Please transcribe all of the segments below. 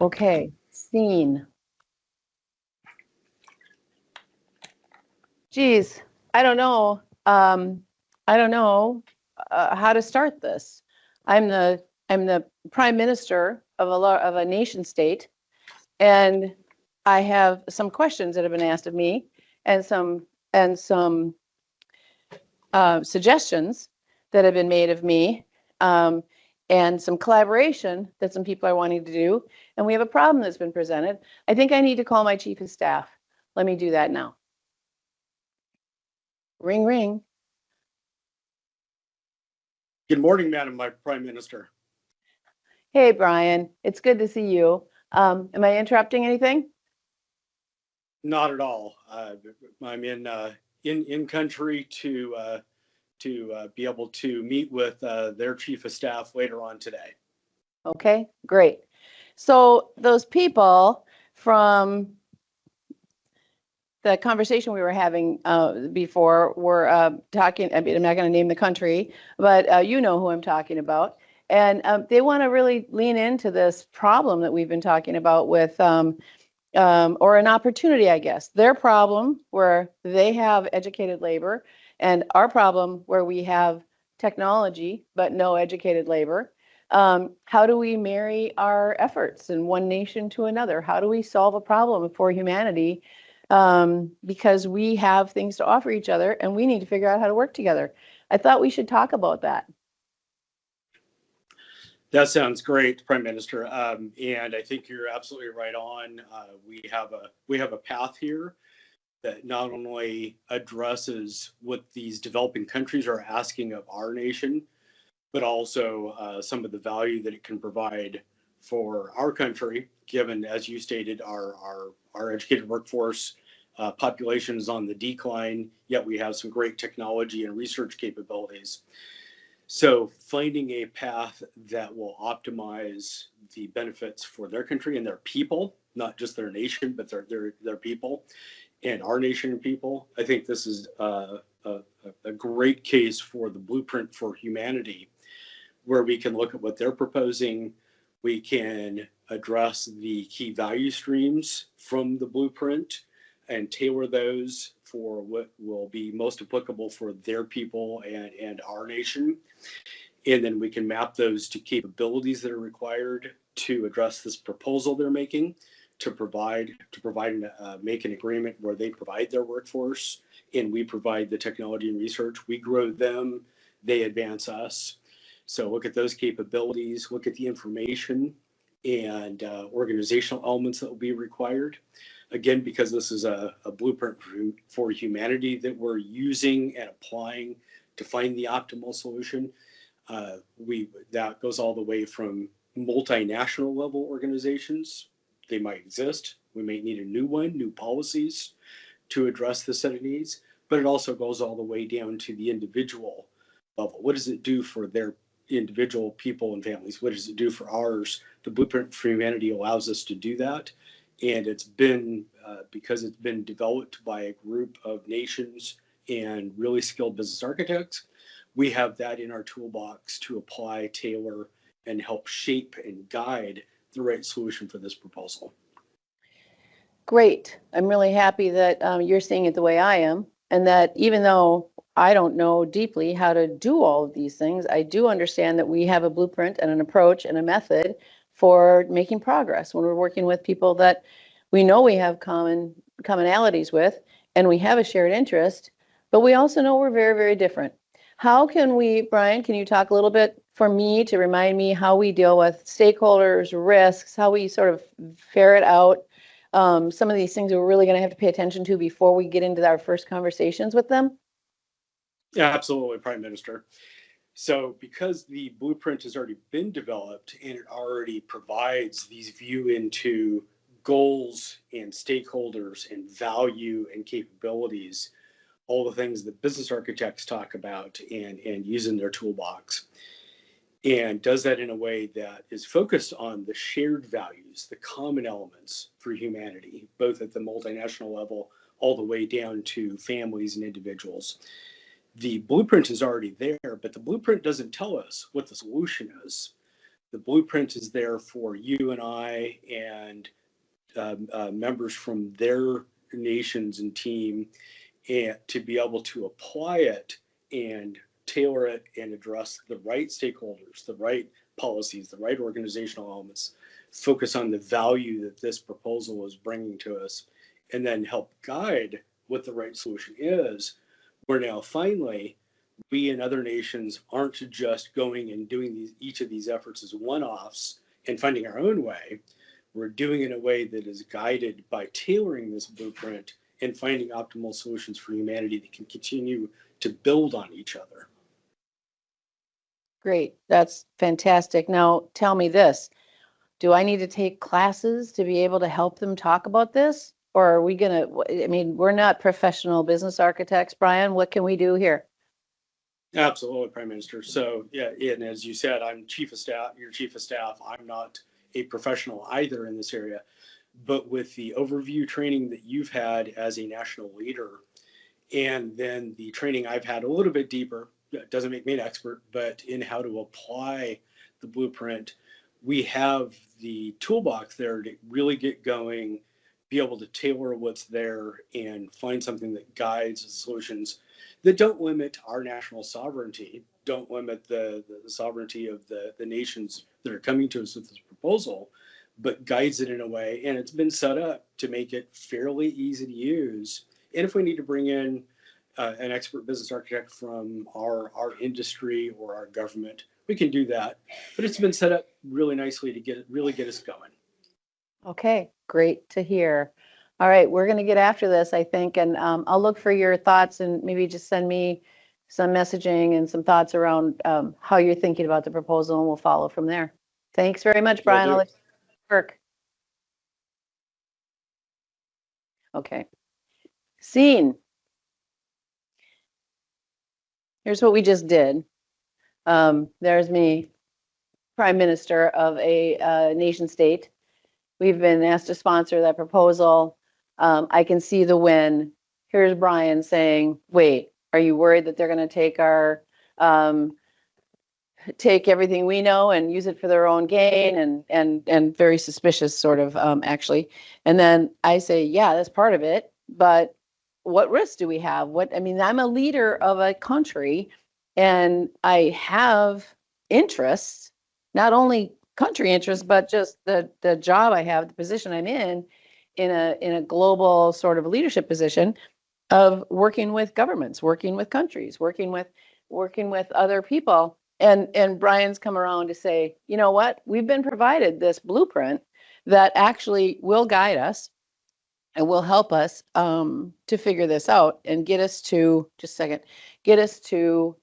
Okay, scene. Geez, I don't know. I don't know how to start this. I'm the prime minister of a nation state, and I have some questions that have been asked of me, and some suggestions that have been made of me, um, and some collaboration that some people are wanting to do. And we have a problem that's been presented. I think I need to call my chief of staff. Let me do that now. Ring, ring. Good morning, Madam Prime Minister. Hey, Bryan. It's good to see you. Am I interrupting anything? Not at all. I'm in country to be able to meet with their chief of staff later on today. Okay, great. So those people from the conversation we were having before were talking. I mean, I'm not going to name the country, but you know who I'm talking about. And they want to really lean into this problem that we've been talking about with, or an opportunity, I guess. Their problem where they have educated labor, and our problem where we have technology but no educated labor. How do we marry our efforts in one nation to another? How do we solve a problem for humanity? Because we have things to offer each other and we need to figure out how to work together. I thought we should talk about that. That sounds great, Prime Minister. And I think you're absolutely right on. We have a path here that not only addresses what these developing countries are asking of our nation, but also some of the value that it can provide for our country, given, as you stated, our educated workforce population is on the decline, yet we have some great technology and research capabilities. So finding a path that will optimize the benefits for their country and their people, not just their nation, but their people and our nation and people. I think this is a great case for the blueprint for humanity, where we can look at what they're proposing. We can address the key value streams from the blueprint and tailor those for what will be most applicable for their people and our nation. And then we can map those to capabilities that are required to address this proposal they're making, make an agreement where they provide their workforce and we provide the technology and research. We grow them, they advance us. So look at those capabilities, look at the information and organizational elements that will be required. Again, because this is a blueprint for humanity that we're using and applying to find the optimal solution. That goes all the way from multinational level organizations. They might exist. We may need a new one, new policies to address the set of needs, but it also goes all the way down to the individual level. What does it do for their individual people and families? What does it do for ours? The Blueprint for Humanity allows us to do that. And it's been, because it's been developed by a group of nations and really skilled business architects, we have that in our toolbox to apply, tailor, and help shape and guide the right solution for this proposal. Great. I'm really happy that you're seeing it the way I am, and that even though I don't know deeply how to do all of these things, I do understand that we have a blueprint and an approach and a method for making progress when we're working with people that we know we have commonalities with, and we have a shared interest, but we also know we're very, very different. How can we, Bryan, can you talk a little bit for me to remind me how we deal with stakeholders, risks, how we sort of ferret out some of these things we're really going to have to pay attention to before we get into our first conversations with them? Yeah, absolutely, Prime Minister. So because the blueprint has already been developed and it already provides these view into goals and stakeholders and value and capabilities, all the things that business architects talk about and use in their toolbox, and does that in a way that is focused on the shared values, the common elements for humanity, both at the multinational level all the way down to families and individuals. The blueprint is already there, but the blueprint doesn't tell us what the solution is. The blueprint is there for you and I and members from their nations and team, and to be able to apply it and tailor it and address the right stakeholders, the right policies, the right organizational elements, focus on the value that this proposal is bringing to us, and then help guide what the right solution is. Where now finally, we and other nations aren't just going and doing each of these efforts as one-offs and finding our own way. We're doing it in a way that is guided by tailoring this blueprint and finding optimal solutions for humanity that can continue to build on each other. Great. That's fantastic. Now, tell me this. Do I need to take classes to be able to help them talk about this? Or are we going to, I mean, we're not professional business architects, Bryan. What can we do here? Absolutely, Prime Minister. So, yeah, and as you said, I'm chief of staff, your chief of staff. I'm not a professional either in this area, but with the overview training that you've had as a national leader, and then the training I've had a little bit deeper, it doesn't make me an expert, but in how to apply the blueprint, we have the toolbox there to really get going, be able to tailor what's there and find something that guides the solutions that don't limit our national sovereignty, don't limit the sovereignty of the nations that are coming to us with this proposal, but guides it in a way. And it's been set up to make it fairly easy to use. And if we need to bring in an expert business architect from our industry or our government, we can do that. But it's been set up really nicely to really get us going. Okay, great to hear. All right, we're going to get after this, I think, and I'll look for your thoughts and maybe just send me some messaging and some thoughts around how you're thinking about the proposal, and we'll follow from there. Thanks very much, Bryan. I'll let you work. Okay. Scene. Here's what we just did. There's me, Prime Minister of a nation state. We've been asked to sponsor that proposal. I can see the win. Here's Bryan saying, wait, are you worried that they're going to take our, take everything we know and use it for their own gain, and very suspicious sort of, actually. And then I say, yeah, that's part of it, but what risks do we have? I mean, I'm a leader of a country and I have interests, not only country interests, but just the job I have, the position I'm in a global sort of leadership position of working with governments, working with countries, working with other people. And Bryan's come around to say, you know what, we've been provided this blueprint that actually will guide us and will help us to figure this out and get us to, just a second, get us to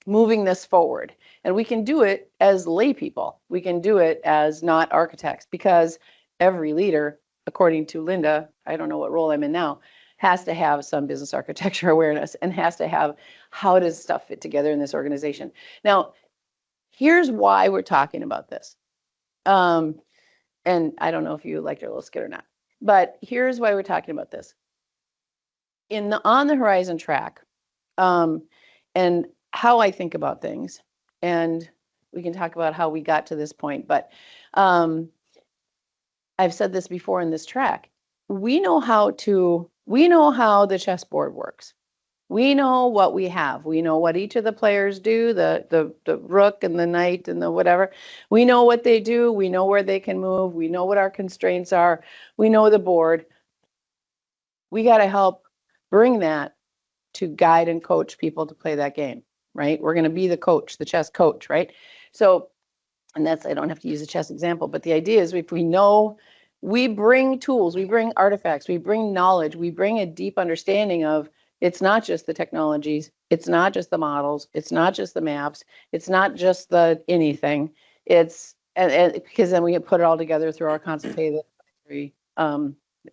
moving this forward. And we can do it as lay people. We can do it as not architects, because every leader, according to Linda, I don't know what role I'm in now, has to have some business architecture awareness and has to have, how does stuff fit together in this organization? Now, here's why we're talking about this. And I don't know if you liked our little skit or not, but here's why we're talking about this. In the On the Horizon track, and how I think about things, and we can talk about how we got to this point, but I've said this before in this track. We know how the chessboard works. We know what we have. We know what each of the players do, the rook and the knight and the whatever. We know what they do. We know where they can move. We know what our constraints are. We know the board. We got to help bring that to guide and coach people to play that game, right? We're going to be the coach, the chess coach, right? So, and that's, I don't have to use a chess example, but the idea is, if we know, we bring tools, we bring artifacts, we bring knowledge, we bring a deep understanding of, it's not just the technologies, it's not just the models, it's not just the maps, it's not just the anything. It's, and because then we put it all together through our consultative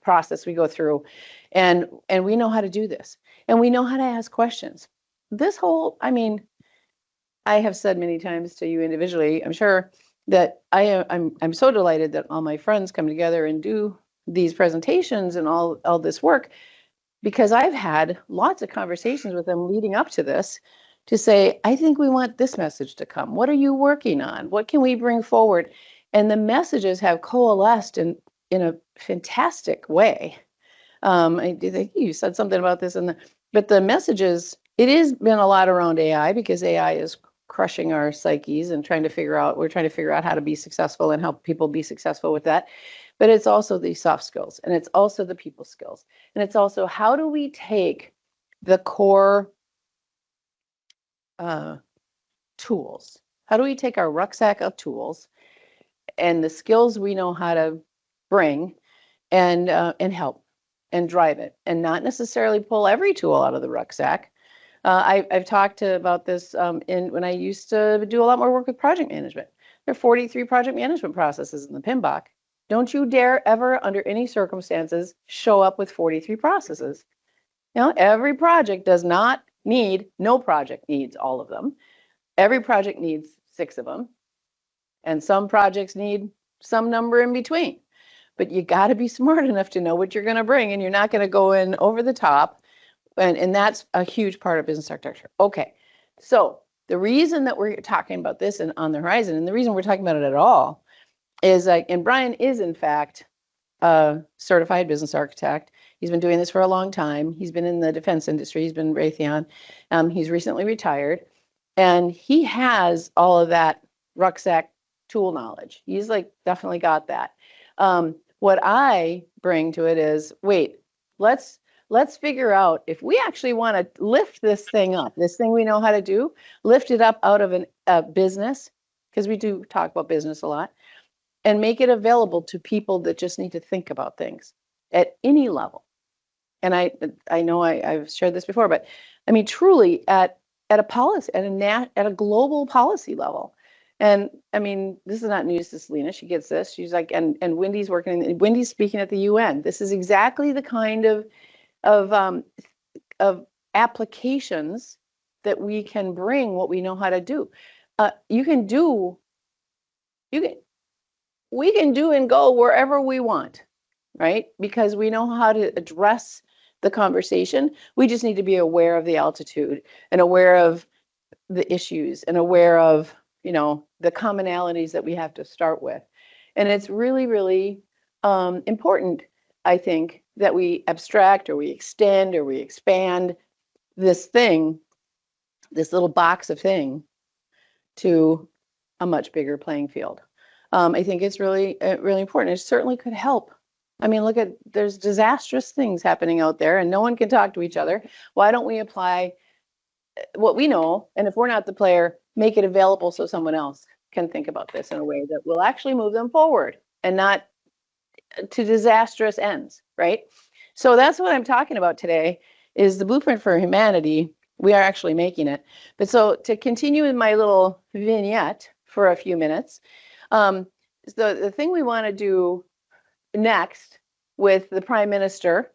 process we go through, and we know how to do this, and we know how to ask questions. This whole, I mean, I have said many times to you individually, I'm sure, that I'm so delighted that all my friends come together and do these presentations and all this work, because I've had lots of conversations with them leading up to this, to say, I think we want this message to come. What are you working on? What can we bring forward? And the messages have coalesced in a fantastic way. I think you said something about this but the messages, it has been a lot around AI because AI is crushing our psyches and we're trying to figure out how to be successful and help people be successful with that. But it's also the soft skills, and it's also the people skills. And it's also, how do we take the core tools? How do we take our rucksack of tools and the skills we know how to bring and help and drive it, and not necessarily pull every tool out of the rucksack? I've talked about this when I used to do a lot more work with project management. There are 43 project management processes in the PMBOK. Don't you dare ever, under any circumstances, show up with 43 processes. Every project does not need, no project needs all of them. Every project needs 6 of them. And some projects need some number in between. But you got to be smart enough to know what you're going to bring, and you're not going to go in over the top. And that's a huge part of business architecture. Okay, so the reason that we're talking about this and on the horizon, and the reason we're talking about it at all, is and Bryan is in fact a certified business architect. He's been doing this for a long time. He's been in the defense industry. He's been Raytheon. He's recently retired, and he has all of that rucksack tool knowledge. He's definitely got that. What I bring to it is, wait, let's figure out if we actually want to lift this thing up, this thing we know how to do, lift it up out of a business, because we do talk about business a lot, and make it available to people that just need to think about things at any level. And I know I've shared this before, but I mean, truly at a policy, at a global policy level. And I mean, this is not news to Selena. She gets this. She's like, and Wendy's Wendy's speaking at the UN. This is exactly the kind of applications that we can bring what we know how to do. We can do and go wherever we want, right? Because we know how to address the conversation. We just need to be aware of the altitude and aware of the issues and aware of, the commonalities that we have to start with. And it's really, really important, I think, that we abstract or we extend or we expand this little box of thing, to a much bigger playing field. I think it's really, really important. It certainly could help. I mean, there's disastrous things happening out there and no one can talk to each other. Why don't we apply what we know? And if we're not the player, make it available so someone else can think about this in a way that will actually move them forward and not to disastrous ends, right? So that's what I'm talking about today, is the blueprint for humanity. We are actually making it. But so to continue in my little vignette for a few minutes, the thing we want to do next with the Prime Minister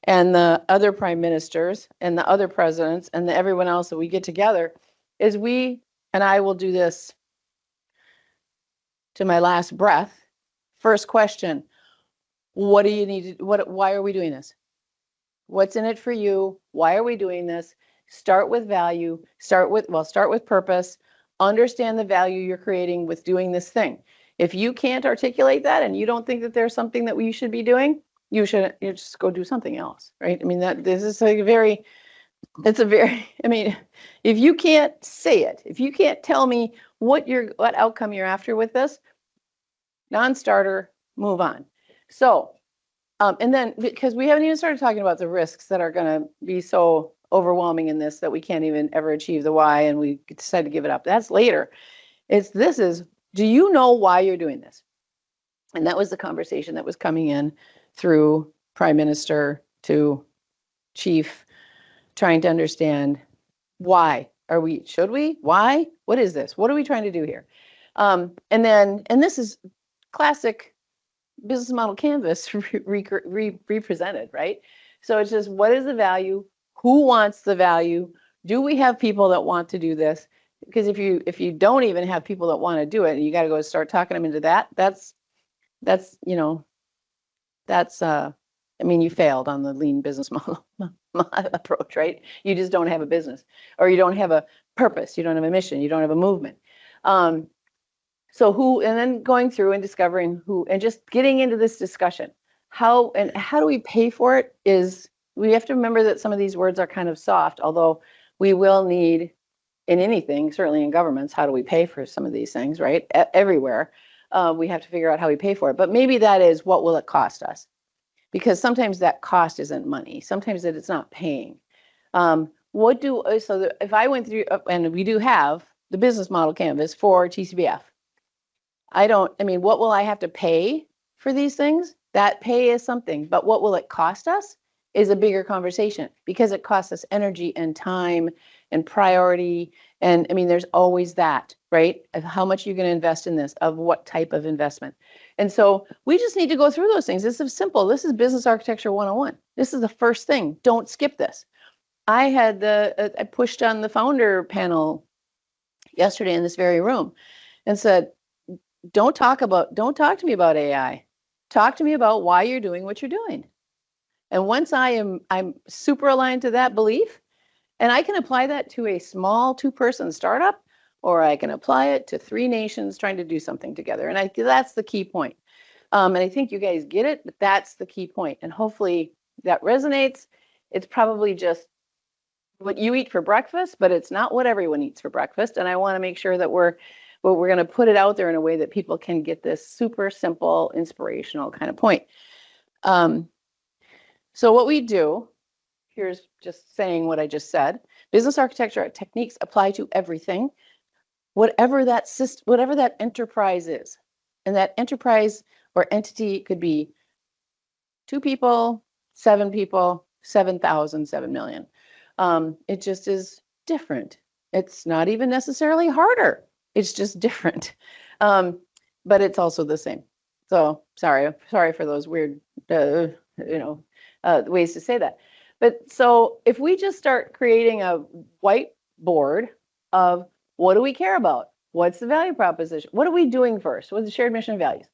and the other prime ministers and the other presidents and everyone else that we get together is and I will do this to my last breath. First question: what do you need to? Why are we doing this? What's in it for you? Why are we doing this? Start with value. Start with purpose. Understand the value you're creating with doing this thing. If you can't articulate that and you don't think that there's something that we should be doing, you just go do something else, right? I mean, this is I mean, if you can't say it, if you can't tell me what outcome you're after with this, non-starter, move on. So, and then, because we haven't even started talking about the risks that are going to be so overwhelming in this that we can't even ever achieve the why and we decide to give it up. That's later. Do you know why you're doing this? And that was the conversation that was coming in through Prime Minister to Chief, trying to understand why should we, why, what is this? What are we trying to do here? And this is classic business model canvas represented, right? So it's just, what is the value? Who wants the value? Do we have people that want to do this? Because if you don't even have people that want to do it, and you got to go start talking them into that, I mean, you failed on the lean business model approach, right? You just don't have a business, or you don't have a purpose, you don't have a mission, you don't have a movement. So and then going through and discovering who, and just getting into this discussion. How do we pay for it we have to remember that some of these words are kind of soft, although we will need in anything, certainly in governments, how do we pay for some of these things, right? Everywhere. We have to figure out how we pay for it. But maybe that is, what will it cost us? Because sometimes that cost isn't money. Sometimes it's not paying. If I went through, and we do have the business model canvas for TCBF, what will I have to pay for these things? That pay is something, but what will it cost us is a bigger conversation, because it costs us energy and time and priority. And there's always that, right? Of how much you're going to invest in this, of what type of investment. And so we just need to go through those things. This is simple. This is business architecture 101. This is the first thing. Don't skip this. I pushed on the founder panel yesterday in this very room and said, don't talk to me about AI. Talk to me about why you're doing what you're doing. And once I'm super aligned to that belief, and I can apply that to a small 2-person startup, or I can apply it to 3 nations trying to do something together. And that's the key point. And I think you guys get it, but that's the key point. And hopefully that resonates. It's probably just what you eat for breakfast, but it's not what everyone eats for breakfast. And I want to make sure that we're going to put it out there in a way that people can get this super simple, inspirational kind of point. So what we do, here's just saying what I just said. Business architecture techniques apply to everything, whatever that enterprise is. And that enterprise or entity could be 2 people, 7 people, 7,000, 7 million. It just is different. It's not even necessarily harder. It's just different. But it's also the same. So sorry for those weird, ways to say that. But so if we just start creating a whiteboard of what do we care about? What's the value proposition? What are we doing first? What's the shared mission and values?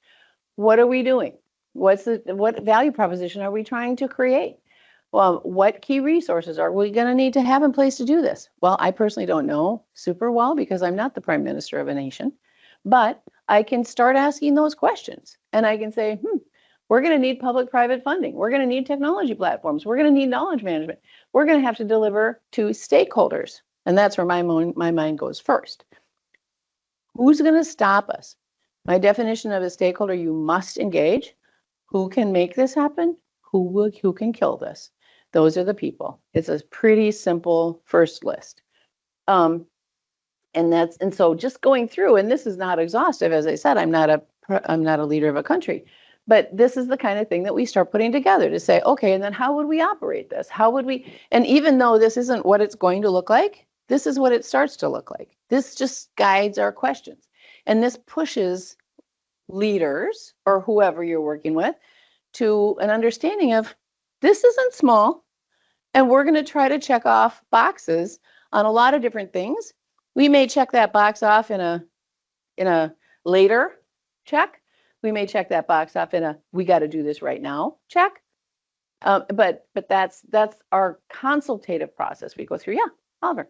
What are we doing? What value proposition are we trying to create? Well, what key resources are we going to need to have in place to do this? Well, I personally don't know super well because I'm not the prime minister of a nation, but I can start asking those questions and I can say, we're going to need public-private funding. We're going to need technology platforms. We're going to need knowledge management. We're going to have to deliver to stakeholders. And that's where my mind goes first. Who's going to stop us? My definition of a stakeholder, you must engage. Who can make this happen? Who can kill this? Those are the people. It's a pretty simple first list. And so just going through, and this is not exhaustive, as I said, I'm not a leader of a country, but this is the kind of thing that we start putting together to say, okay, and then how would we operate this? And even though this isn't what it's going to look like, this is what it starts to look like. This just guides our questions. And this pushes leaders or whoever you're working with to an understanding of this isn't small, and we're going to try to check off boxes on a lot of different things. We may check that box off in a later check. We may check that box off in a we got to do this right now check. But that's our consultative process we go through. Yeah, Oliver.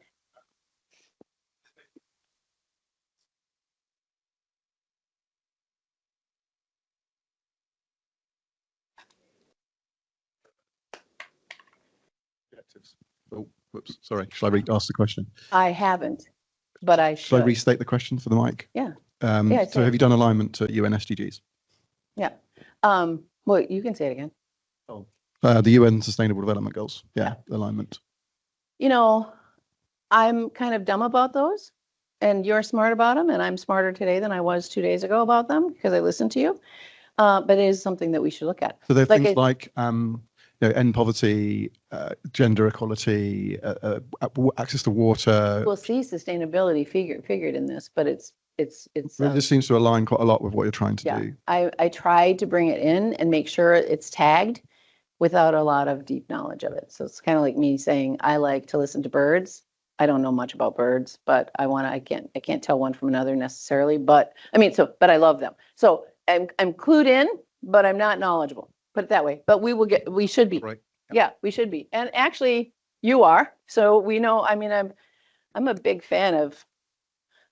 Oh, whoops, sorry. Shall I ask the question? I haven't, but I should. Shall I restate the question for the mic? Yeah. So have you done alignment to UN SDGs? Yeah. Well, you can say it again. Oh. The UN Sustainable Development Goals. Yeah, alignment. I'm kind of dumb about those, and you're smart about them, and I'm smarter today than I was 2 days ago about them because I listened to you. But it is something that we should look at. So there are things like end poverty, gender equality, access to water. We'll see sustainability figured in this, but it just seems to align quite a lot with what you're trying to do. I tried to bring it in and make sure it's tagged without a lot of deep knowledge of it. So it's kind of like me saying I like to listen to birds. I don't know much about birds, but I can't tell one from another necessarily. But but I love them. So I'm clued in, but I'm not knowledgeable. Put it that way. But we should be. Right. Yeah, we should be. And actually, you are. So we know. I'm a big fan of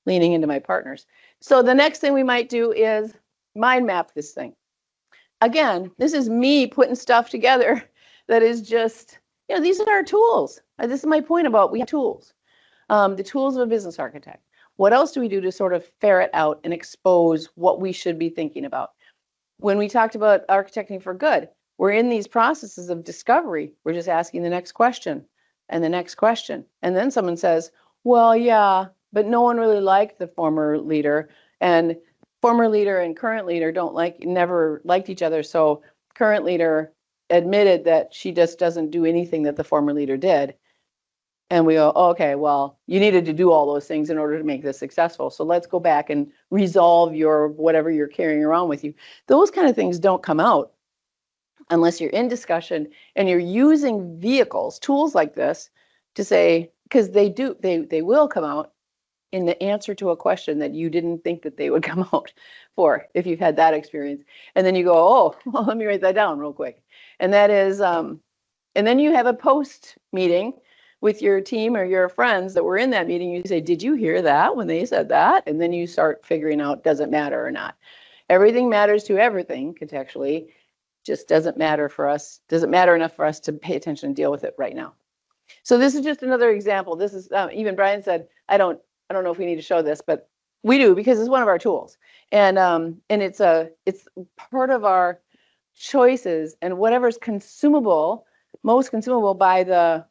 leaning into my partners. So the next thing we might do is mind map this thing. Again, this is me putting stuff together that is just, these are our tools. This is my point about we have tools, the tools of a business architect. What else do we do to sort of ferret out and expose what we should be thinking about? When we talked about architecting for good, we're in these processes of discovery. We're just asking the next question and the next question. And then someone says, well, yeah, but no one really liked the former leader. And former leader and current leader never liked each other. So current leader admitted that she just doesn't do anything that the former leader did. And we go, oh, okay, well, you needed to do all those things in order to make this successful. So let's go back and resolve your whatever you're carrying around with you. Those kind of things don't come out unless you're in discussion and you're using vehicles, tools like this to say, because they will come out in the answer to a question that you didn't think that they would come out for if you've had that experience. And then you go, oh, well, let me write that down real quick. And that is, and then you have a post meeting with your team or your friends that were in that meeting. You say, did you hear that when they said that? And then you start figuring out, does it matter or not? Everything matters to everything contextually, just doesn't matter for us. Doesn't matter enough for us to pay attention and deal with it right now. So this is just another example. This is even Bryan said, I don't know if we need to show this, but we do because it's one of our tools. And it's part of our choices and whatever's consumable, most consumable by the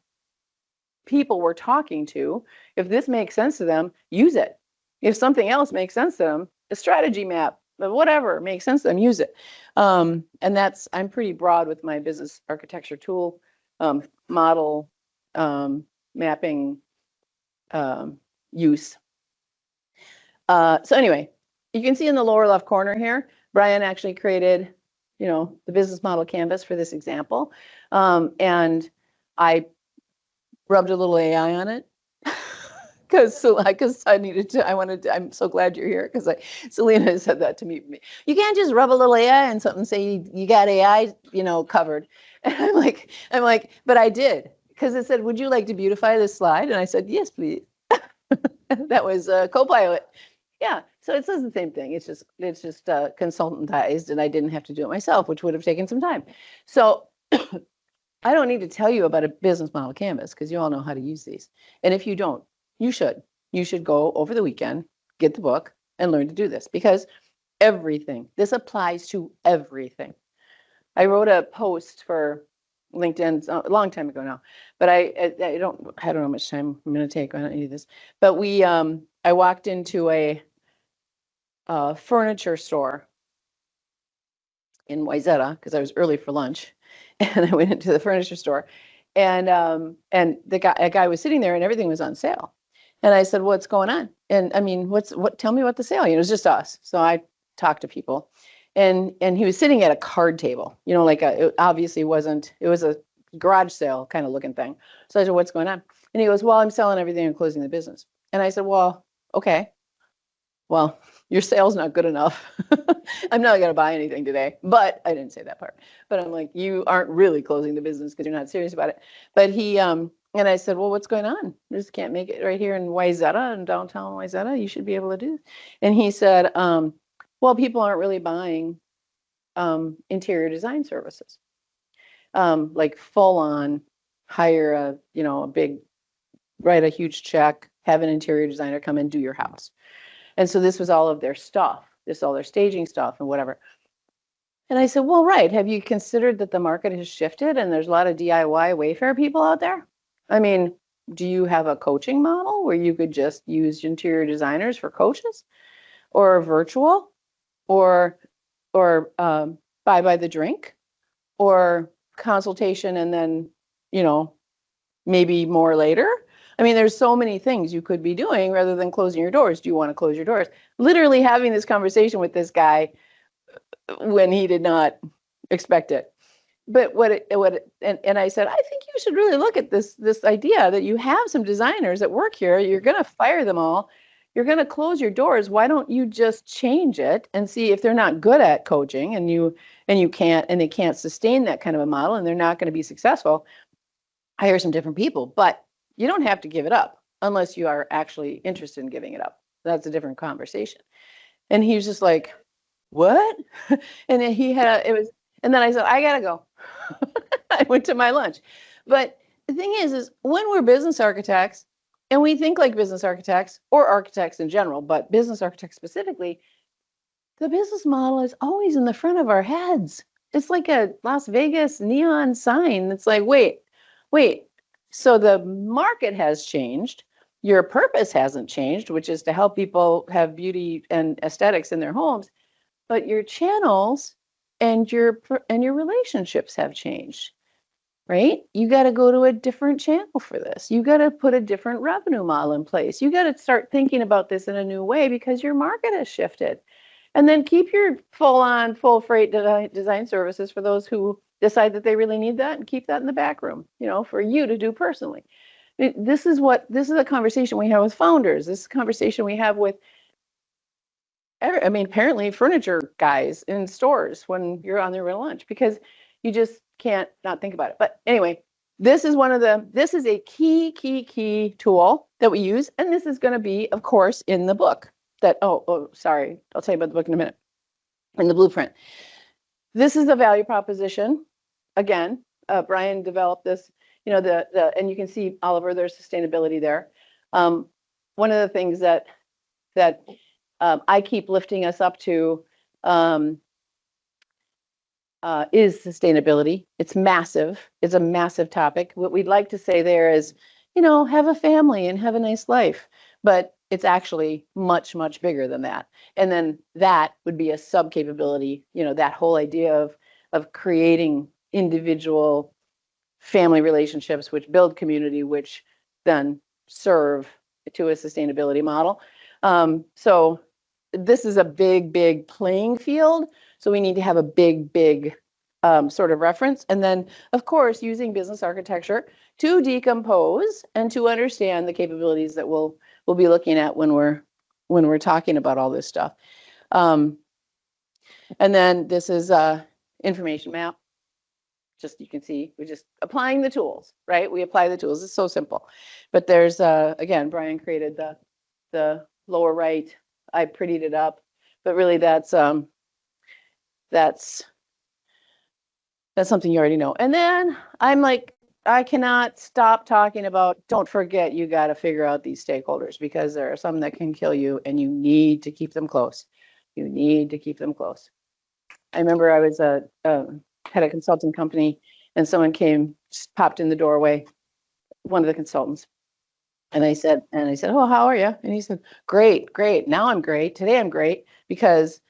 people we're talking to. If this makes sense to them, use it. If something else makes sense to them, a strategy map, whatever makes sense to them, use it. And I'm pretty broad with my business architecture tool model mapping use. So anyway, you can see in the lower left corner here, Bryan actually created, the business model canvas for this example. And I rubbed a little AI on it because I'm so glad you're here because Selena said that to me. You can't just rub a little AI on something and say you got AI, covered. And I'm like, but I did, because it said, would you like to beautify this slide? And I said, yes, please. That was Copilot. Yeah, so it says the same thing. It's just consultantized, and I didn't have to do it myself, which would have taken some time. So I don't need to tell you about a business model canvas because you all know how to use these. And if you don't, you should. You should go over the weekend, get the book, and learn to do this, because this applies to everything. I wrote a post for LinkedIn a long time ago now, but I don't know how much time I'm going to take on any of this. But I walked into a furniture store in Wayzata because I was early for lunch, and I went into the furniture store, and a guy was sitting there, and everything was on sale. And I said, "What's going on?" And I mean, tell me what the sale. It was just us. So I talked to people, and he was sitting at a card table. It obviously wasn't. It was a garage sale kind of looking thing. So I said, "What's going on?" And he goes, "Well, I'm selling everything and closing the business." And I said, "Well, okay. Well, your sale's not good enough. I'm not going to buy anything today." But I didn't say that part. But I'm like, you aren't really closing the business because you're not serious about it. But and I said, "Well, what's going on? I just can't make it right here in Wayzata, in downtown Wayzata. You should be able to do this." And he said, "Well, people aren't really buying interior design services, like full on hire write a huge check, have an interior designer come and do your house." And so this was all of their stuff, all their staging stuff and whatever. And I said, "Well, right. Have you considered that the market has shifted and there's a lot of DIY Wayfair people out there? I mean, do you have a coaching model where you could just use interior designers for coaches, or virtual, or buy by the drink, or consultation and then, maybe more later? I mean, there's so many things you could be doing rather than closing your doors. Do you want to close your doors?" Literally having this conversation with this guy when he did not expect it. But and I said, "I think you should really look at this idea that you have some designers that work here. You're going to fire them all. You're going to close your doors. Why don't you just change it and see if they're not good at coaching and they can't sustain that kind of a model and they're not going to be successful. Hire some different people, but you don't have to give it up. unless you are actually interested in giving it up. That's a different conversation. And he was just like, what? And then and then I said, I gotta go. I went to my lunch. But the thing is when we're business architects and we think like business architects or architects in general, but business architects specifically, the business model is always in the front of our heads. It's like a Las Vegas neon sign. It's like, wait. So the market has changed. Your purpose hasn't changed, which is to help people have beauty and aesthetics in their homes, but your channels and your relationships have changed, right? You got to go to a different channel for this. You got to put a different revenue model in place. You got to start thinking about this in a new way because your market has shifted. And then keep your full freight design services for those who decide that they really need that, and keep that in the back room, for you to do personally. This is a conversation we have with founders. This is a conversation we have with apparently furniture guys in stores when you're on their lunch, because you just can't not think about it. But anyway, this is a key tool that we use. And this is going to be, of course, in the book sorry. I'll tell you about the book in a minute. In the blueprint. This is the value proposition. Again, Bryan developed this, and you can see, Oliver, there's sustainability there. One of the things that I keep lifting us up to is sustainability. It's massive. It's a massive topic. What we'd like to say there is, have a family and have a nice life. But it's actually much, much bigger than that. And then that would be a sub capability, that whole idea of creating individual family relationships, which build community, which then serve to a sustainability model. So this is a big playing field. So we need to have a big sort of reference. And then, of course, using business architecture to decompose and to understand the capabilities that we'll be looking at when we're talking about all this stuff. And then this is information map. Just, you can see, we're just applying the tools, right? We apply the tools. It's so simple. But there's, again, Bryan created the lower right. I prettied it up. But really, that's something you already know. And then I'm like, I cannot stop talking about, don't forget, you got to figure out these stakeholders, because there are some that can kill you and you need to keep them close. You need to keep them close. I remember I was had a consulting company, and someone just popped in the doorway, one of the consultants. And I said, oh, how are you? And he said, great. Now I'm great. Today I'm great because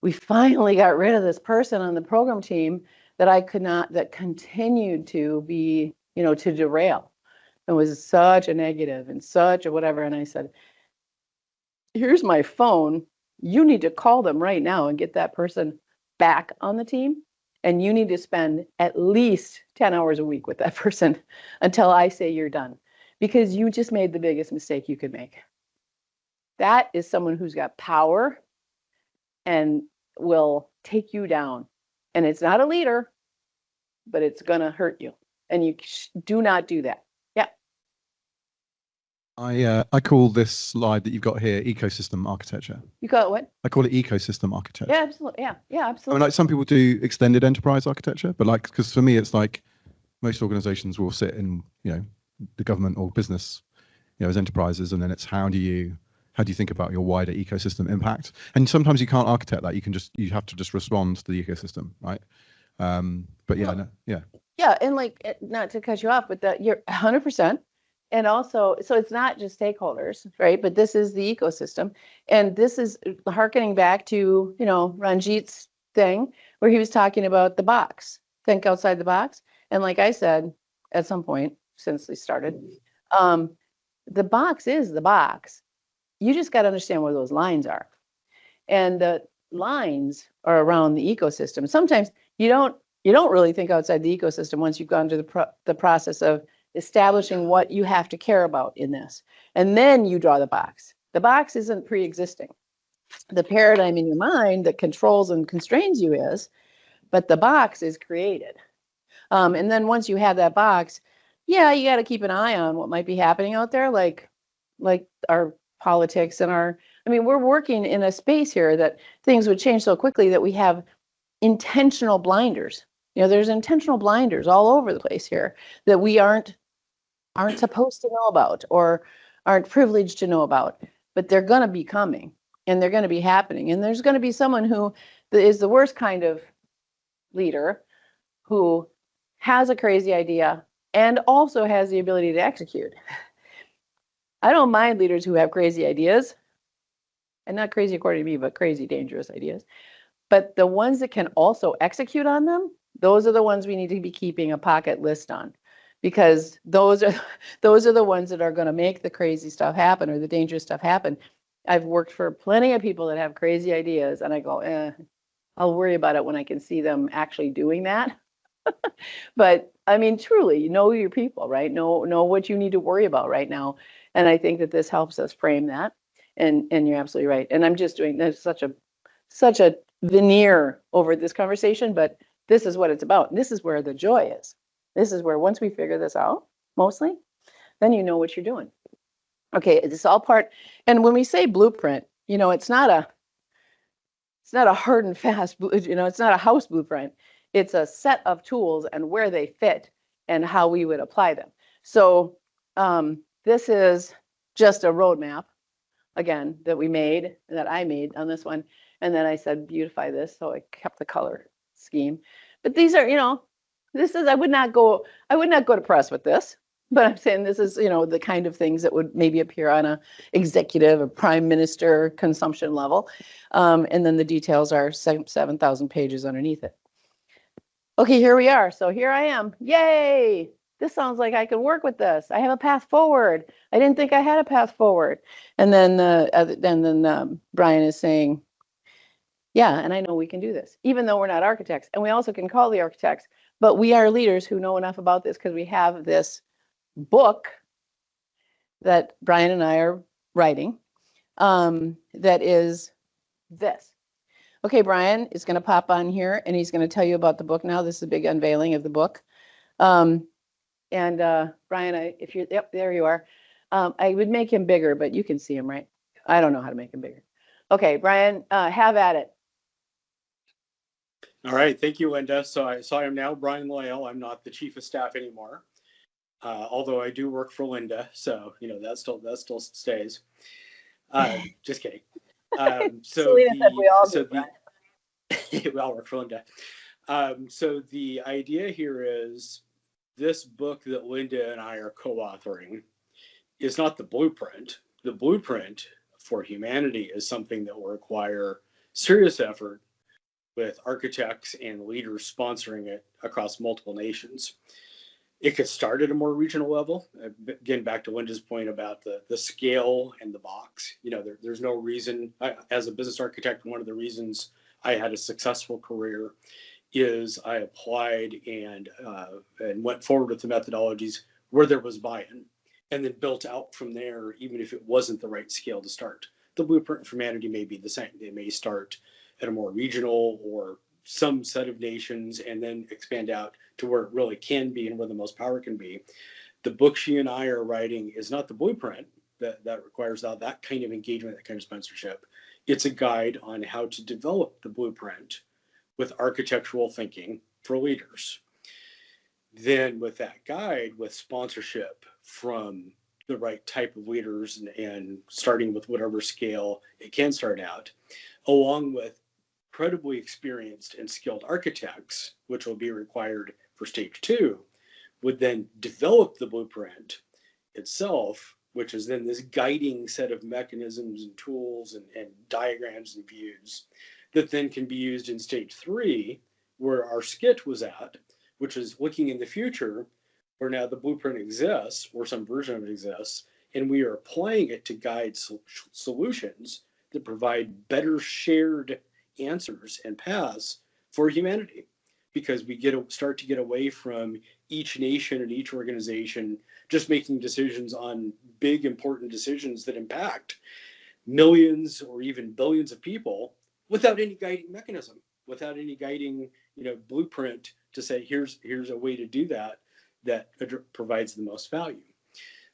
we finally got rid of this person on the program team that continued to be, to derail. It was such a negative and such a whatever. And I said, here's my phone. You need to call them right now and get that person back on the team. And you need to spend at least 10 hours a week with that person until I say you're done, because you just made the biggest mistake you could make. That is someone who's got power and will take you down. And it's not a leader, but it's going to hurt you. And you do not do that. Yeah. I call this slide that you've got here ecosystem architecture. You call it what? I call it ecosystem architecture. Yeah, absolutely. Yeah, absolutely. I mean, like, some people do extended enterprise architecture, but because for me, it's like most organizations will sit in, the government or business, as enterprises, and then it's how do you think about your wider ecosystem impact? And sometimes you can't architect that. You have to just respond to the ecosystem, right? But yeah, well, yeah, and like, not to cut you off, but you're 100%. And also, so it's not just stakeholders, right? But this is the ecosystem. And this is harkening back to, Ranjit's thing where he was talking about the box, think outside the box. And like I said, at some point since we started, the box is the box. You just got to understand where those lines are. And the lines are around the ecosystem. Sometimes you don't really think outside the ecosystem once you've gone through the process of establishing what you have to care about in this. And then you draw the box. The box isn't pre-existing. The paradigm in your mind that controls and constrains you is, but the box is created. And then once you have that box, yeah, you got to keep an eye on what might be happening out there. Like, like our politics and we're working in a space here that things would change so quickly that we have intentional blinders. There's intentional blinders all over the place here that we aren't supposed to know about or aren't privileged to know about, but they're going to be coming and they're going to be happening. And there's going to be someone who is the worst kind of leader who has a crazy idea and also has the ability to execute. I don't mind leaders who have crazy ideas, and not crazy according to me, but crazy, dangerous ideas. But the ones that can also execute on them, those are the ones we need to be keeping a pocket list on, because those are the ones that are going to make the crazy stuff happen or the dangerous stuff happen. I've worked for plenty of people that have crazy ideas, and I go, I'll worry about it when I can see them actually doing that. But I mean, truly, know your people, right? Know what you need to worry about right now. And I think that this helps us frame that. And you're absolutely right. And I'm just doing there's such a veneer over this conversation, but this is what it's about. This is where the joy is. This is where once we figure this out, mostly, then you know what you're doing. Okay, it's all part. And when we say blueprint, it's not a hard and fast, it's not a house blueprint. It's a set of tools and where they fit and how we would apply them. So this is just a roadmap, again, that I made on this one. And then I said, beautify this. So I kept the color scheme. But these are, I would not go to press with this. But I'm saying this is, the kind of things that would maybe appear on a executive or prime minister consumption level. And then the details are 7,000 pages underneath it. Okay, here we are. So here I am. Yay! This sounds like I can work with this. I have a path forward. I didn't think I had a path forward. And then Bryan is saying, yeah, and I know we can do this, even though we're not architects. And we also can call the architects, but we are leaders who know enough about this because we have this book that Bryan and I are writing that is this. Okay, Bryan is going to pop on here and he's going to tell you about the book now. This is a big unveiling of the book. And Bryan, yep, there you are. I would make him bigger, but you can see him, right? I don't know how to make him bigger. Okay, Bryan, have at it. All right, thank you, Linda. So I am now Bryan Lail. I'm not the chief of staff anymore, although I do work for Linda. So that still stays. Just kidding. We all work for Linda. So the idea here is this book that Linda and I are co-authoring is not the blueprint. The blueprint for humanity is something that will require serious effort with architects and leaders sponsoring it across multiple nations. It could start at a more regional level. Again, back to Linda's point about the scale and the box. There's no reason, as a business architect, one of the reasons I had a successful career is I applied and went forward with the methodologies where there was buy-in, and then built out from there, even if it wasn't the right scale to start. The blueprint for humanity may be the same. They may start at a more regional or some set of nations and then expand out to where it really can be and where the most power can be. The book she and I are writing is not the blueprint that requires that kind of engagement, that kind of sponsorship. It's a guide on how to develop the blueprint with architectural thinking for leaders. Then with that guide, with sponsorship from the right type of leaders and starting with whatever scale it can start out, along with incredibly experienced and skilled architects, which will be required for stage 2, would then develop the blueprint itself, which is then this guiding set of mechanisms and tools and diagrams and views that then can be used in stage 3, where our skit was at, which is looking in the future, where now the blueprint exists, or some version of it exists, and we are applying it to guide solutions that provide better shared answers and paths for humanity, because we start to get away from each nation and each organization just making decisions on big important decisions that impact millions or even billions of people without any guiding mechanism, without any guiding blueprint to say here's a way to do that provides the most value.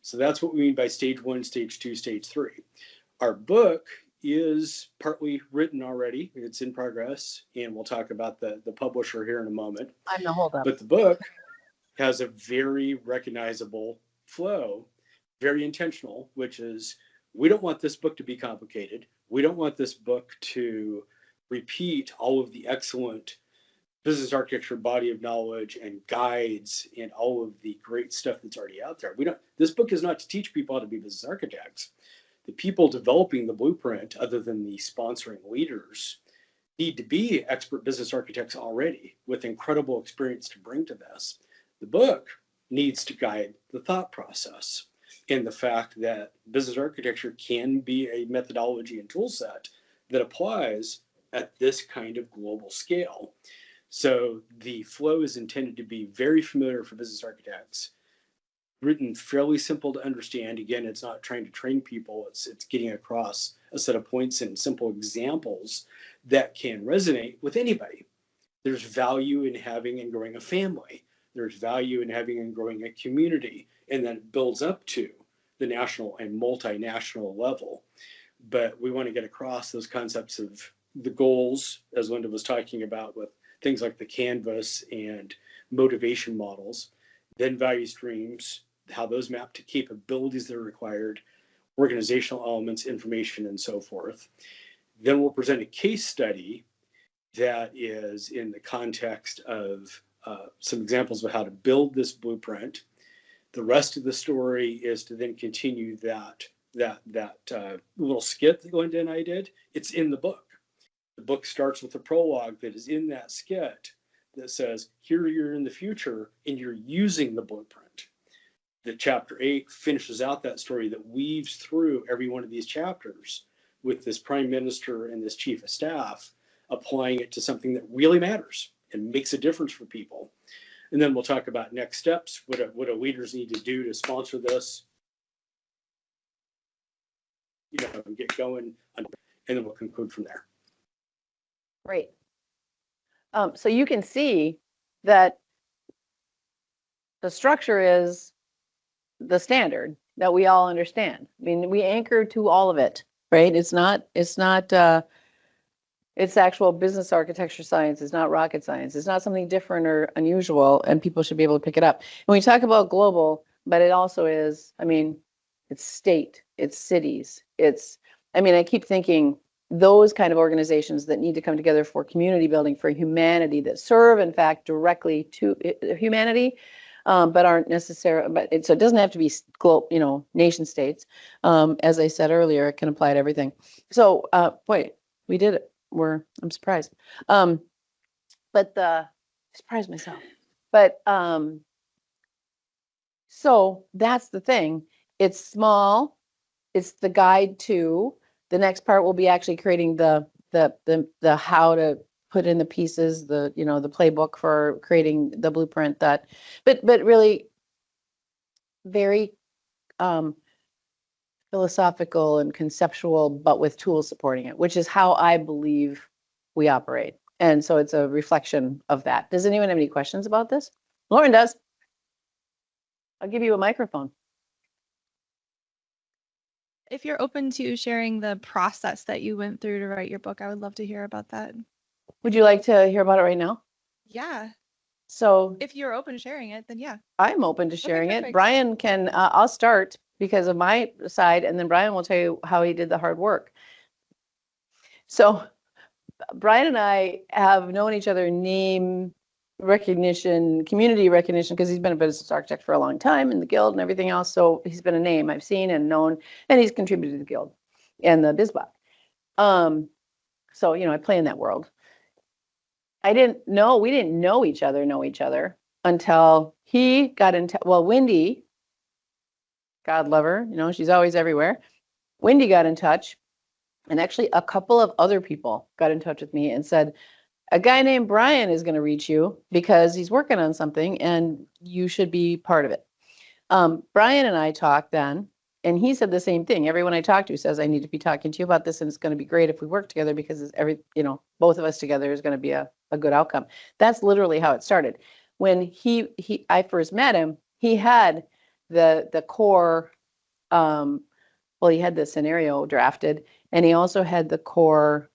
So that's what we mean by stage 1, stage 2, stage 3. Our book is partly written already. It's in progress, and we'll talk about the publisher here in a moment. I'm the holdup. But the book has a very recognizable flow, very intentional, which is we don't want this book to be complicated. We don't want this book to repeat all of the excellent business architecture body of knowledge and guides and all of the great stuff that's already out there. This book is not to teach people how to be business architects. The people developing the blueprint, other than the sponsoring leaders, need to be expert business architects already with incredible experience to bring to this. The book needs to guide the thought process and the fact that business architecture can be a methodology and tool set that applies at this kind of global scale. So the flow is intended to be very familiar for business architects, written fairly simple to understand. Again, it's not trying to train people. It's getting across a set of points and simple examples that can resonate with anybody. There's value in having and growing a family. There's value in having and growing a community, and then it builds up to the national and multinational level. But we want to get across those concepts of the goals, as Linda was talking about, with things like the canvas and motivation models, then value streams, how those map to capabilities that are required, organizational elements, information, and so forth. Then we'll present a case study that is in the context of some examples of how to build this blueprint. The rest of the story is to then continue that little skit that Linda and I did. It's in the book. The book starts with a prologue that is in that skit that says, here you're in the future and you're using the blueprint. The chapter 8 finishes out that story that weaves through every one of these chapters with this prime minister and this chief of staff applying it to something that really matters and makes a difference for people. And then we'll talk about next steps. What do leaders need to do to sponsor this? And get going, and then we'll conclude from there. Great. So you can see that the structure is the standard that we all understand. I mean, we anchor to all of it, right? It's actual business architecture science. It's not rocket science. It's not something different or unusual, and people should be able to pick it up. And we talk about global, but it also is, I mean, it's state, it's cities, I keep thinking those kind of organizations that need to come together for community building, for humanity, that serve, in fact, directly to humanity, but aren't necessarily, so it doesn't have to be, nation states. As I said earlier, it can apply to everything. So, we did it. I'm surprised. Surprised myself. But, so that's the thing. It's small. It's the guide to. The next part will be actually creating the how to put in the pieces, the playbook for creating the blueprint but really very philosophical and conceptual, but with tools supporting it, which is how I believe we operate. And so it's a reflection of that. Does anyone have any questions about this? Lauren does. I'll give you a microphone. If you're open to sharing the process that you went through to write your book, I would love to hear about that. Would you like to hear about it right now? Yeah. So if you're open to sharing it, then yeah. I'm open to sharing it. Perfect. Bryan can, I'll start because of my side, and then Bryan will tell you how he did the hard work. So Bryan and I have known each other name recognition, community recognition, because he's been a business architect for a long time in the guild and everything else. So he's been a name I've seen and known, and he's contributed to the guild and the BizBot. So, I play in that world. We didn't know each other until he got into, Wendy, God love her, she's always everywhere. Wendy got in touch, and actually a couple of other people got in touch with me and said, a guy named Bryan is going to reach you because he's working on something and you should be part of it. Bryan and I talked then, and he said the same thing. Everyone I talk to says, I need to be talking to you about this, and it's going to be great if we work together because both of us together is going to be a good outcome. That's literally how it started. When I first met him, he had the core well, he had the scenario drafted, and he also had the core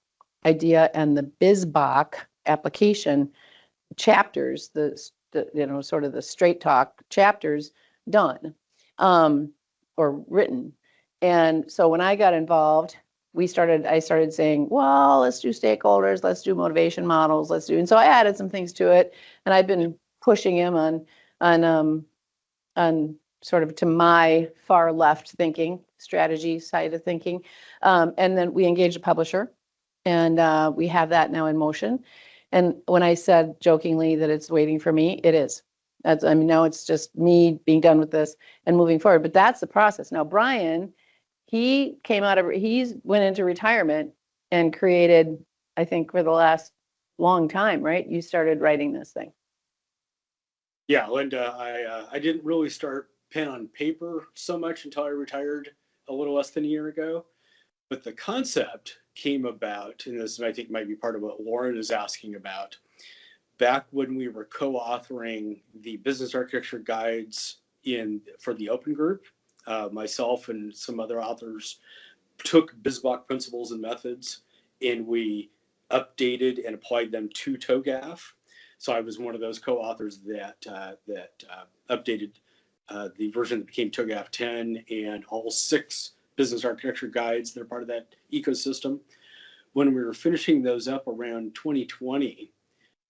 idea and the BizBach application chapters, sort of the straight talk chapters done, or written. And so when I got involved, I started saying, well, let's do stakeholders, let's do motivation models, and so I added some things to it, and I've been pushing him on sort of to my far left thinking, strategy side of thinking. And then we engaged a publisher, and we have that now in motion. And when I said jokingly that it's waiting for me, it is. Now it's just me being done with this and moving forward. But that's the process. Now, Bryan, he went into retirement and created, I think, for the last long time, right? You started writing this thing. Yeah, Linda, I didn't really start pen on paper so much until I retired a little less than a year ago. But the concept came about, and this I think might be part of what Lauren is asking about, back when we were co-authoring the business architecture guides for the open group. Myself and some other authors took BizBach principles and methods, and we updated and applied them to TOGAF. So I was one of those co-authors that updated the version that became TOGAF 10 and all 6 business architecture guides that are part of that ecosystem. When we were finishing those up around 2020,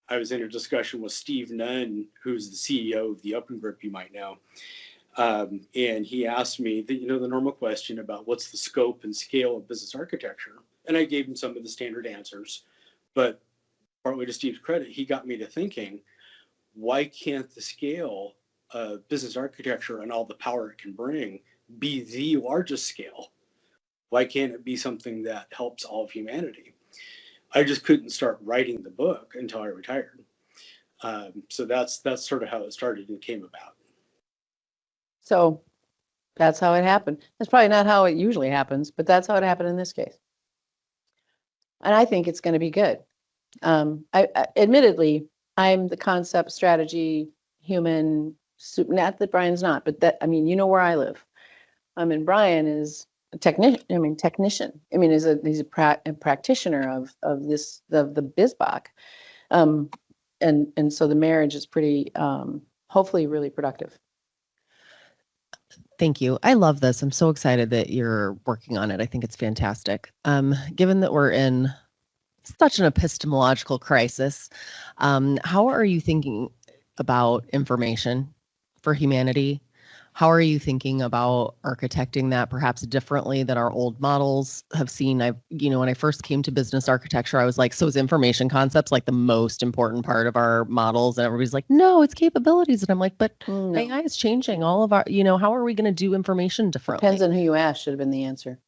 I was in a discussion with Steve Nunn, who's the CEO of the Open Group, you might know. And he asked me the normal question about what's the scope and scale of business architecture. And I gave him some of the standard answers, but partly to Steve's credit, he got me to thinking, why can't the scale of business architecture and all the power it can bring be the largest scale? Why can't it be something that helps all of humanity? I just couldn't start writing the book until I retired. So that's sort of how it started and came about. So that's how it happened. That's probably not how it usually happens, but that's how it happened in this case. And I think it's going to be good. Admittedly, I'm the concept strategy human, not that Bryan's not, but where I live. Bryan is a technician. He's a practitioner of the BizBach. And so the marriage is pretty, hopefully really productive. Thank you. I love this. I'm so excited that you're working on it. I think it's fantastic. Given that we're in such an epistemological crisis, how are you thinking about information for humanity? How are you thinking about architecting that perhaps differently than our old models have seen? When I first came to business architecture, I was like, so is information concepts like the most important part of our models? And everybody's like, no, it's capabilities. And I'm like, but No. AI is changing all of our, how are we going to do information differently? Depends on who you ask, should have been the answer.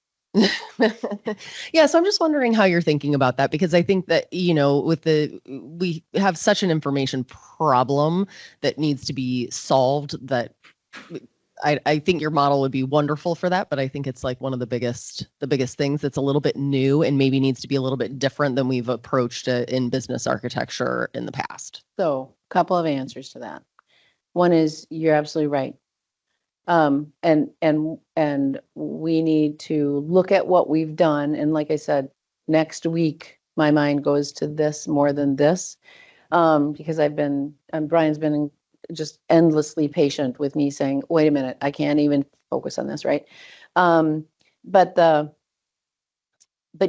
Yeah, so I'm just wondering how you're thinking about that, because I think that, we have such an information problem that needs to be solved that I think your model would be wonderful for that, but I think it's like one of the biggest things that's a little bit new and maybe needs to be a little bit different than we've approached it in business architecture in the past. So a couple of answers to that. One is you're absolutely right. And we need to look at what we've done. And like I said, next week, my mind goes to this more than this, because Bryan's been just endlessly patient with me saying, wait a minute, I can't even focus on this, right? But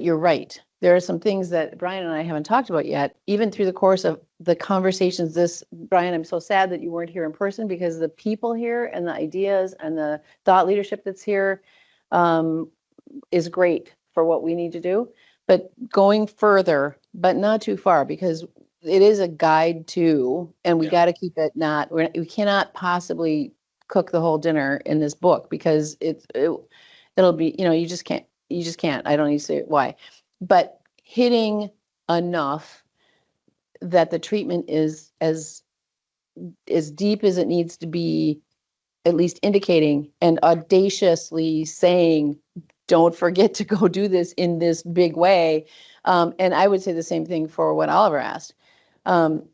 you're right. There are some things that Bryan and I haven't talked about yet, even through the course of the conversations. Bryan, I'm so sad that you weren't here in person, because the people here and the ideas and the thought leadership that's here is great for what we need to do. But going further, but not too far, because it is a guide to, and we got to keep it we cannot possibly cook the whole dinner in this book, because it'll be, you just can't. I don't need to say why, but hitting enough that the treatment is as deep as it needs to be, at least indicating and audaciously saying, don't forget to go do this in this big way. And I would say the same thing for what Oliver asked.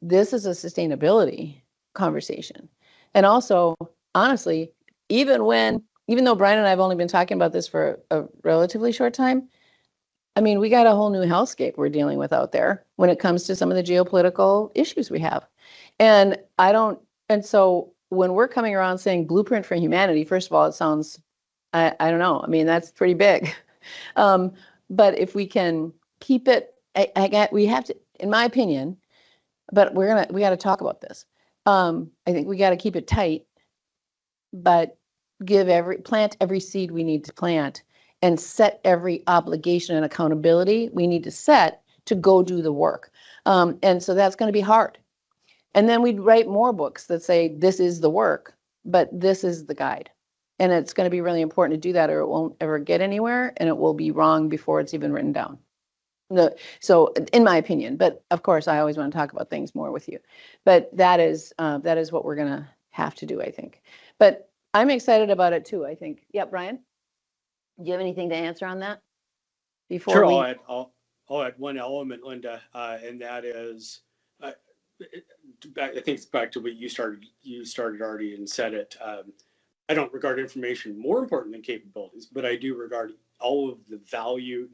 This is a sustainability conversation. And also, honestly, even when even though Brian and I have only been talking about this for a relatively short time, I mean, we got a whole new hellscape we're dealing with out there when it comes to some of the geopolitical issues we have. And so when we're coming around saying blueprint for humanity, first of all, it sounds, I don't know. I mean, that's pretty big. But if we can keep it, we have to, in my opinion, but we got to talk about this. I think we got to keep it tight, but plant every seed we need to plant and set every obligation and accountability we need to set to go do the work. And so that's going to be hard. And then we'd write more books that say, this is the work, but this is the guide. And it's going to be really important to do that, or it won't ever get anywhere, and it will be wrong before it's even written down. So in my opinion, but of course, I always want to talk about things more with you. But that is what we're going to have to do, I think. But I'm excited about it too, I think. Yeah, Brian, do you have anything to answer on that? Sure, I'll add one element, Linda, and that is, I think it's back to what you started already and said it. I don't regard information more important than capabilities, but I do regard all of the value,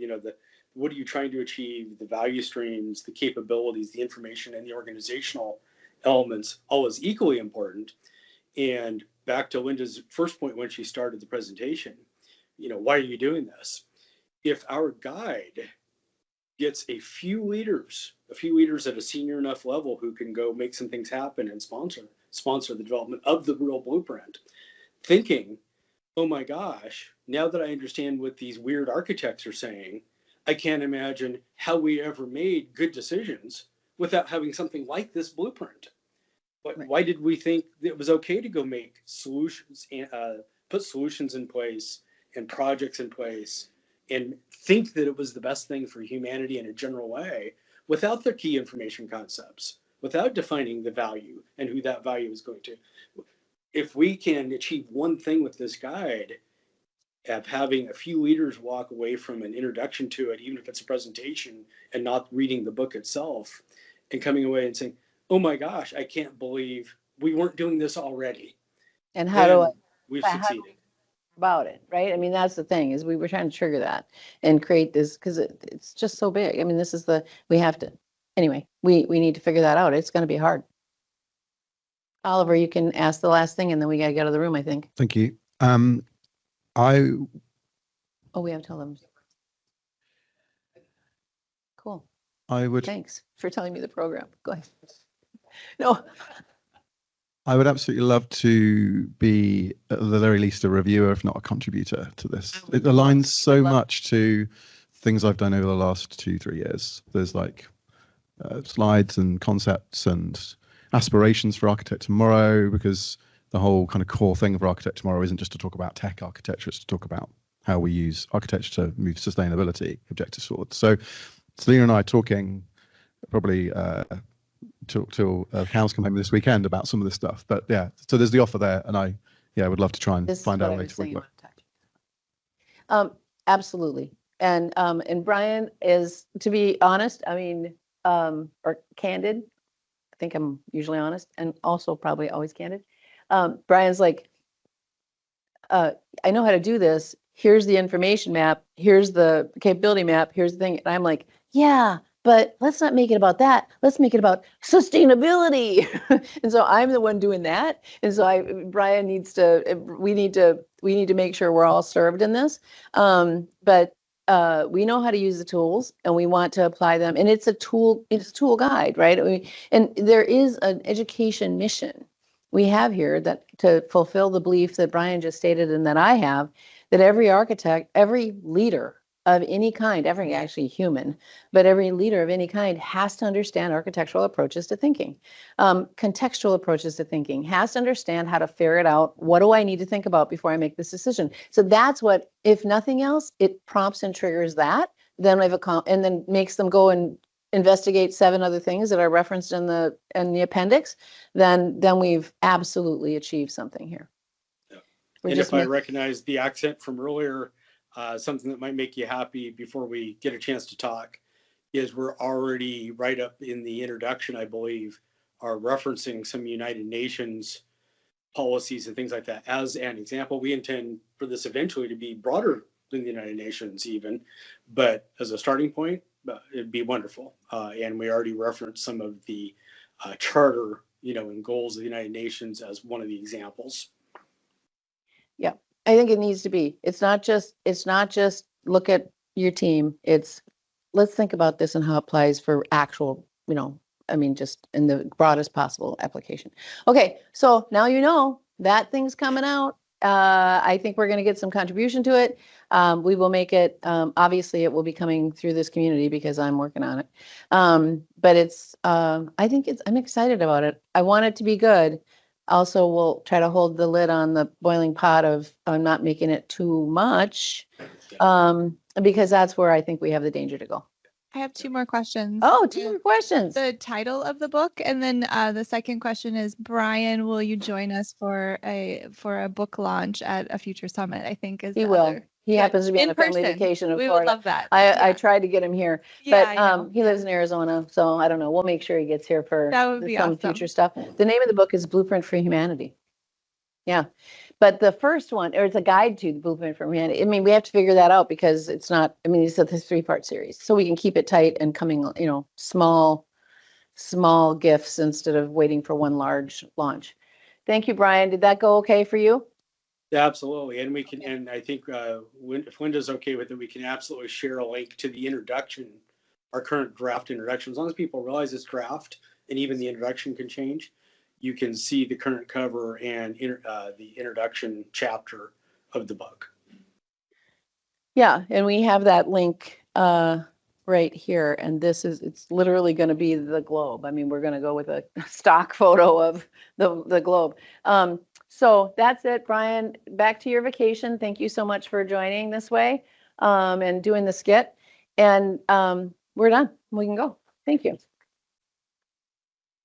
what are you trying to achieve, the value streams, the capabilities, the information, and the organizational elements, all as equally important. And back to Linda's first point when she started the presentation, why are you doing this? If our guide gets a few leaders at a senior enough level who can go make some things happen and sponsor the development of the real blueprint, thinking, oh my gosh, now that I understand what these weird architects are saying, I can't imagine how we ever made good decisions without having something like this blueprint. Why did we think it was okay to go make solutions, put solutions in place and projects in place and think that it was the best thing for humanity in a general way without the key information concepts, without defining the value and who that value is going to? If we can achieve one thing with this guide, of having a few leaders walk away from an introduction to it, even if it's a presentation and not reading the book itself, and coming away and saying, oh my gosh, I can't believe we weren't doing this already. And we've succeeded about it, right? I mean, that's the thing, is we were trying to trigger that and create this, because it's just so big. I mean, we have to, anyway, we need to figure that out. It's going to be hard. Oliver, you can ask the last thing and then we got to get out of the room, I think. Thank you. We have to tell them. Cool. Thanks for telling me the program. Go ahead. No. I would absolutely love to be, at the very least, a reviewer, if not a contributor to this. It aligns so much to things I've done over the last 2-3 years. There's like slides and concepts and aspirations for Architect Tomorrow, because the whole kind of core thing of Architect Tomorrow isn't just to talk about tech architecture, it's to talk about how we use architecture to move sustainability objectives forward. So Selena and I talking probably till cows come home this weekend about some of this stuff. But yeah, so there's the offer there, and I would love to try and find out later. Absolutely. And Bryan is, to be honest, I mean, or candid. I think I'm usually honest and also probably always candid. Bryan's like, I know how to do this. Here's the information map. Here's the capability map. Here's the thing. And I'm like, yeah, but let's not make it about that. Let's make it about sustainability. And so I'm the one doing that. And so Bryan needs to, we need to make sure we're all served in this. But we know how to use the tools and we want to apply them. And it's a tool guide, right? And there is an education mission we have here that to fulfill the belief that Bryan just stated and that I have, that every architect, every leader of any kind, every actually human, but every leader of any kind has to understand architectural approaches to thinking, contextual approaches to thinking, has to understand how to ferret out, what do I need to think about before I make this decision? So that's what, if nothing else, it prompts and triggers that, then and then makes them go and investigate 7 other things that are referenced in the appendix, then we've absolutely achieved something here. Yeah. And if I recognize the accent from earlier, something that might make you happy before we get a chance to talk is we're already right up in the introduction, I believe, are referencing some United Nations policies and things like that. As an example, we intend for this eventually to be broader than the United Nations even, but as a starting point, it'd be wonderful. And we already referenced some of the charter, and goals of the United Nations as one of the examples. Yeah, I think it needs to be. It's not just look at your team. It's let's think about this and how it applies for actual, just in the broadest possible application. Okay, so now you know that thing's coming out. I think we're going to get some contribution to it. We will make it, obviously it will be coming through this community because I'm working on it. But I'm excited about it. I want it to be good. Also, we'll try to hold the lid on the boiling pot of not making it too much, because that's where I think we have the danger to go. I have 2 more questions. Oh, 2 more questions. The title of the book, and then the second question is, Bryan, will you join us for a book launch at a future summit? I think is He the will. other. He Good. happens to be on In a family person. vacation of We would Florida. love that. I tried to get him here, Yeah, but I know. he lives in Arizona, so I don't know. We'll make sure he gets here for That would be some awesome. future stuff. The name of the book is Blueprint for Humanity. Yeah, but the first one, or it's a guide to the Blueprint for Humanity. I mean, we have to figure that out because it's not. I mean, it's a 3-part series, so we can keep it tight and coming. Small gifts instead of waiting for one large launch. Thank you, Bryan. Did that go okay for you? Yeah, absolutely. And we can, and I think if Linda's okay with it, we can absolutely share a link to the introduction, our current draft introduction. As long as people realize it's draft and even the introduction can change, you can see the current cover and the introduction chapter of the book. Yeah, and we have that link right here, and it's literally going to be the globe. I mean, we're going to go with a stock photo of the globe. So that's it, Bryan. Back to your vacation. Thank you so much for joining this way and doing the skit. And we're done. We can go. Thank you.